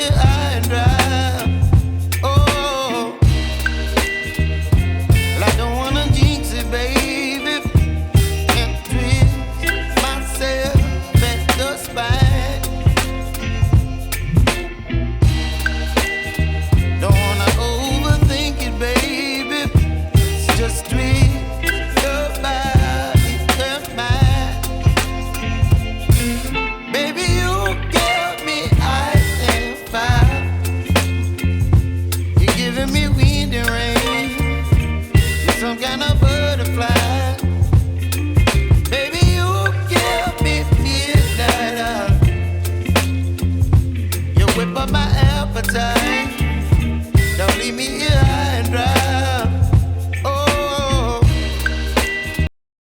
high and dry. Oh, well, I don't wanna jinx it, baby, and twist myself at the spine. Don't wanna overthink it, baby. It's just twist your body and mine. Baby, you give me ice and fire. You're giving me wind and rain. You're some kind of butterfly. Baby, you give me midnight. You whip up my appetite.